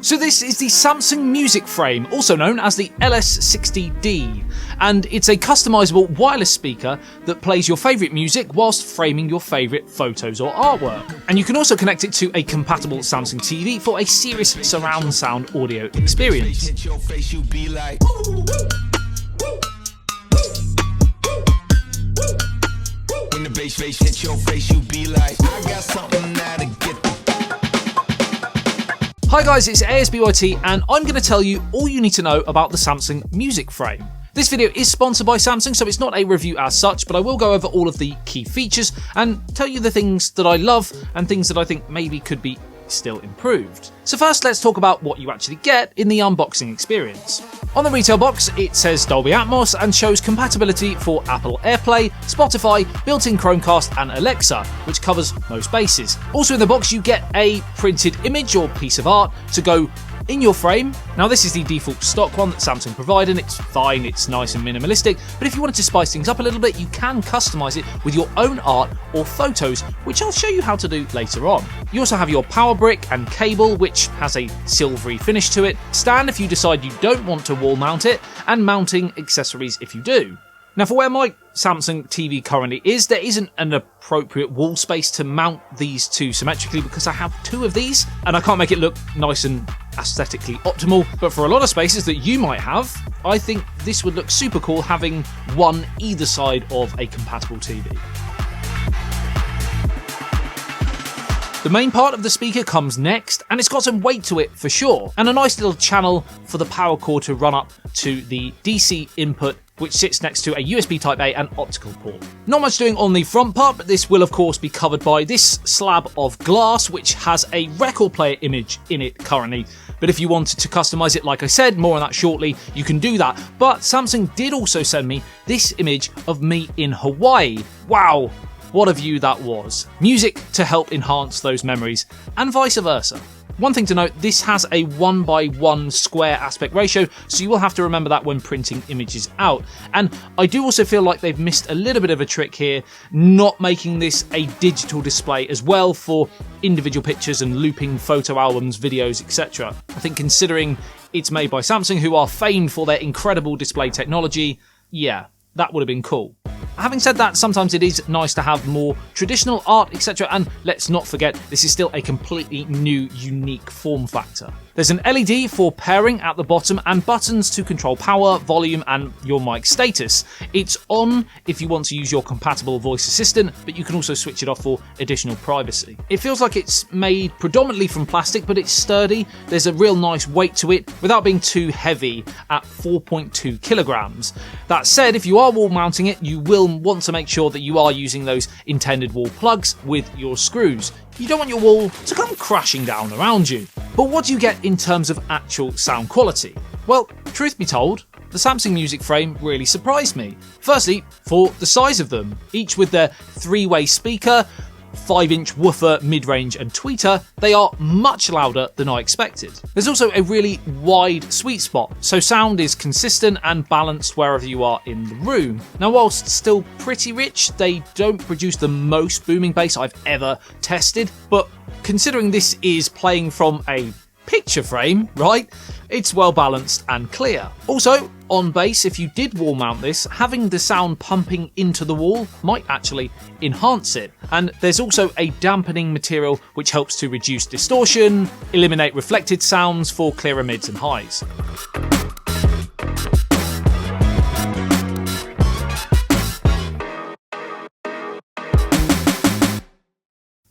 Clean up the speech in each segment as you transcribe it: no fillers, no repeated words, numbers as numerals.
So this is the Samsung Music Frame, also known as the LS60D, and it's a customizable wireless speaker that plays your favourite music whilst framing your favourite photos or artwork. And you can also connect it to a compatible Samsung TV for a serious surround sound audio experience. When the bass hits your face, you be like, I got something that'll get. Hi guys, it's ASBYT and I'm going to tell you all you need to know about the Samsung Music Frame. This video is sponsored by Samsung, so it's not a review as such, but I will go over all of the key features and tell you the things that I love and things that I think maybe could be still improved. So first, let's talk about what you actually get in the unboxing experience. On the retail box, it says Dolby Atmos and shows compatibility for Apple AirPlay, Spotify, built-in Chromecast and Alexa, which covers most bases. Also in the box, you get a printed image or piece of art to go in your frame. Now this is the default stock one that Samsung provide and it's fine, it's nice and minimalistic, but if you wanted to spice things up a little bit, you can customize it with your own art or photos, which I'll show you how to do later on. You also have your power brick and cable, which has a silvery finish to it, stand if you decide you don't want to wall mount it, and mounting accessories if you do. Now for where my Samsung TV currently is, there isn't an appropriate wall space to mount these two symmetrically because I have two of these and I can't make it look nice and aesthetically optimal, but for a lot of spaces that you might have, I think this would look super cool having one either side of a compatible TV. The main part of the speaker comes next, and it's got some weight to it for sure, and a nice little channel for the power cord to run up to the DC input, which sits next to a USB Type-A and optical port. Not much doing on the front part, but this will of course be covered by this slab of glass, which has a record player image in it currently. But if you wanted to customize it, like I said, more on that shortly, you can do that. But Samsung did also send me this image of me in Hawaii. Wow, what a view that was. Music to help enhance those memories, and vice versa. One thing to note, this has a 1:1 square aspect ratio, so you will have to remember that when printing images out. And I do also feel like they've missed a little bit of a trick here, not making this a digital display as well for individual pictures and looping photo albums, videos, etc. I think considering it's made by Samsung, who are famed for their incredible display technology, yeah, that would have been cool. Having said that, sometimes it is nice to have more traditional art, etc. And let's not forget, this is still a completely new, unique form factor. There's an LED for pairing at the bottom and buttons to control power, volume, and your mic status. It's on if you want to use your compatible voice assistant, but you can also switch it off for additional privacy. It feels like it's made predominantly from plastic, but it's sturdy. There's a real nice weight to it without being too heavy at 4.2 kilograms. That said, if you are wall mounting it, you will want to make sure that you are using those intended wall plugs with your screws. You don't want your wall to come crashing down around you. But what do you get in terms of actual sound quality? Well, truth be told, the Samsung Music Frame really surprised me. Firstly, for the size of them, each with their three-way speaker, 5-inch woofer, mid-range and tweeter, they are much louder than I expected. There's also a really wide sweet spot, so sound is consistent and balanced wherever you are in the room. Now whilst still pretty rich, they don't produce the most booming bass I've ever tested, but considering this is playing from a picture frame, right? It's well balanced and clear. Also, on bass, if you did wall mount this, having the sound pumping into the wall might actually enhance it. And there's also a dampening material which helps to reduce distortion, eliminate reflected sounds for clearer mids and highs.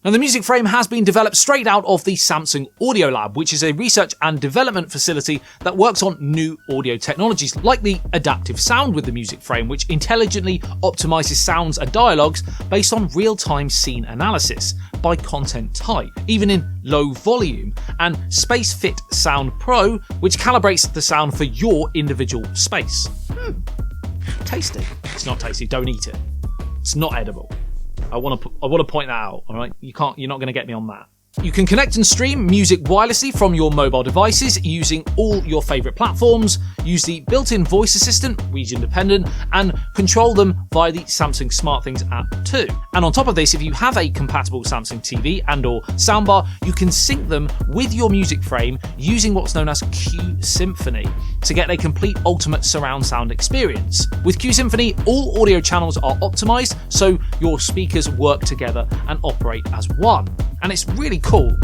Now, the Music Frame has been developed straight out of the Samsung Audio Lab, which is a research and development facility that works on new audio technologies, like the adaptive sound with the Music Frame, which intelligently optimizes sounds and dialogues based on real-time scene analysis by content type, even in low volume, and Space Fit Sound Pro, which calibrates the sound for your individual space. Tasty. It's not tasty, don't eat it. It's not edible. I want to point that out, all right? You're not going to get me on that. You can connect and stream music wirelessly from your mobile devices using all your favourite platforms, use the built-in voice assistant, region dependent, and control them via the Samsung SmartThings app too. And on top of this, if you have a compatible Samsung TV and or soundbar, you can sync them with your music frame using what's known as Q Symphony to get a complete ultimate surround sound experience. With Q Symphony, all audio channels are optimized so your speakers work together and operate as one. And it's really cool.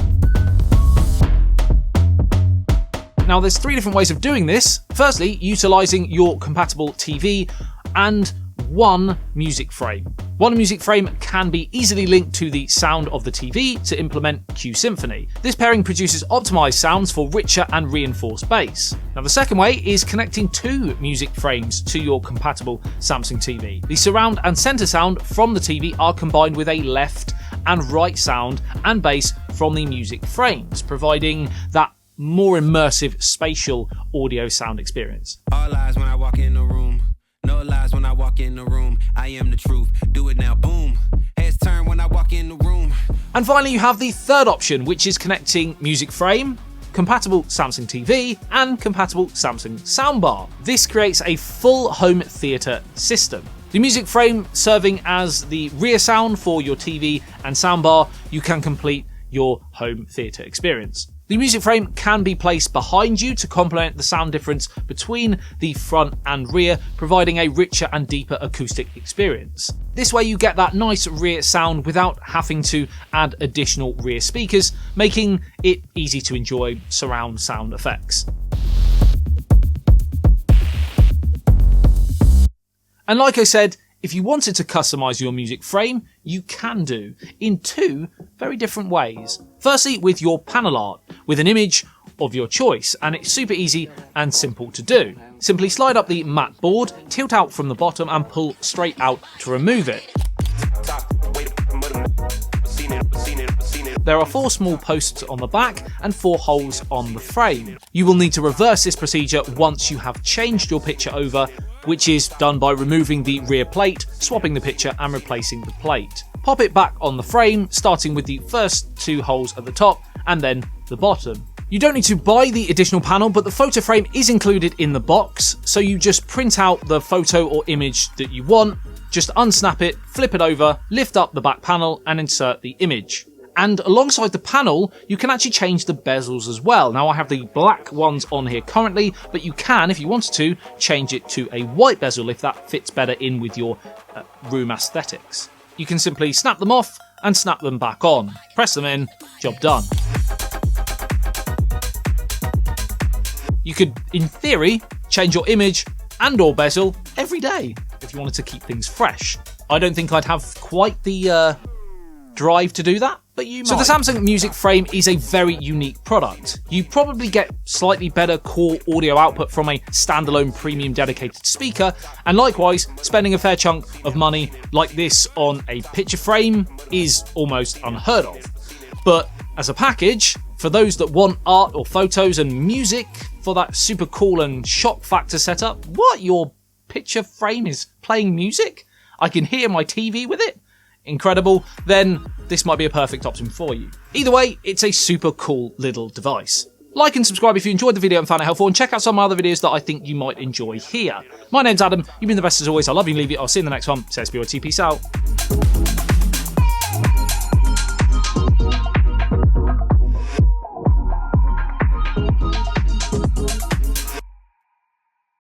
Now there's 3 different ways of doing this. Firstly, utilizing your compatible TV and one music frame. One music frame can be easily linked to the sound of the TV to implement Q Symphony. This pairing produces optimized sounds for richer and reinforced bass. Now the second way is connecting 2 music frames to your compatible Samsung TV. The surround and center sound from the TV are combined with a left and right sound and bass from the music frames, providing that more immersive spatial audio sound experience. All eyes when I walk in the room. No lies when I walk in the room. I am the truth. Do it now. Boom. Heads turn when I walk in the room. And finally, you have the third option, which is connecting music frame, compatible Samsung TV, and compatible Samsung soundbar. This creates a full home theatre system. The music frame serving as the rear sound for your TV and soundbar, you can complete your home theatre experience. The music frame can be placed behind you to complement the sound difference between the front and rear, providing a richer and deeper acoustic experience. This way you get that nice rear sound without having to add additional rear speakers, making it easy to enjoy surround sound effects. And like I said, if you wanted to customize your music frame, you can do in 2 very different ways. Firstly, with your panel art, with an image of your choice, and it's super easy and simple to do. Simply slide up the matte board, tilt out from the bottom and pull straight out to remove it. There are 4 small posts on the back and 4 holes on the frame. You will need to reverse this procedure once you have changed your picture over, which is done by removing the rear plate, swapping the picture and replacing the plate. Pop it back on the frame, starting with the first 2 holes at the top and then the bottom. You don't need to buy the additional panel, but the photo frame is included in the box, so you just print out the photo or image that you want, just unsnap it, flip it over, lift up the back panel and insert the image. And alongside the panel, you can actually change the bezels as well. Now I have the black ones on here currently, but you can, if you wanted to, change it to a white bezel if that fits better in with your room aesthetics. You can simply snap them off and snap them back on. Press them in, job done. You could, in theory, change your image and or bezel every day if you wanted to keep things fresh. I don't think I'd have quite the drive to do that, but you might. So the Samsung Music Frame is a very unique product. You probably get slightly better core audio output from a standalone premium dedicated speaker, and likewise, spending a fair chunk of money like this on a picture frame is almost unheard of. But as a package, for those that want art or photos and music for that super cool and shock factor setup, what, your picture frame is playing music? I can hear my TV with it? Incredible, then this might be a perfect option for you. Either way, it's a super cool little device. Like and subscribe if you enjoyed the video and found it helpful, and check out some of my other videos that I think you might enjoy here. My name's Adam, you've been the best as always, I love you, leave it, I'll see you in the next one, says BYT, peace out.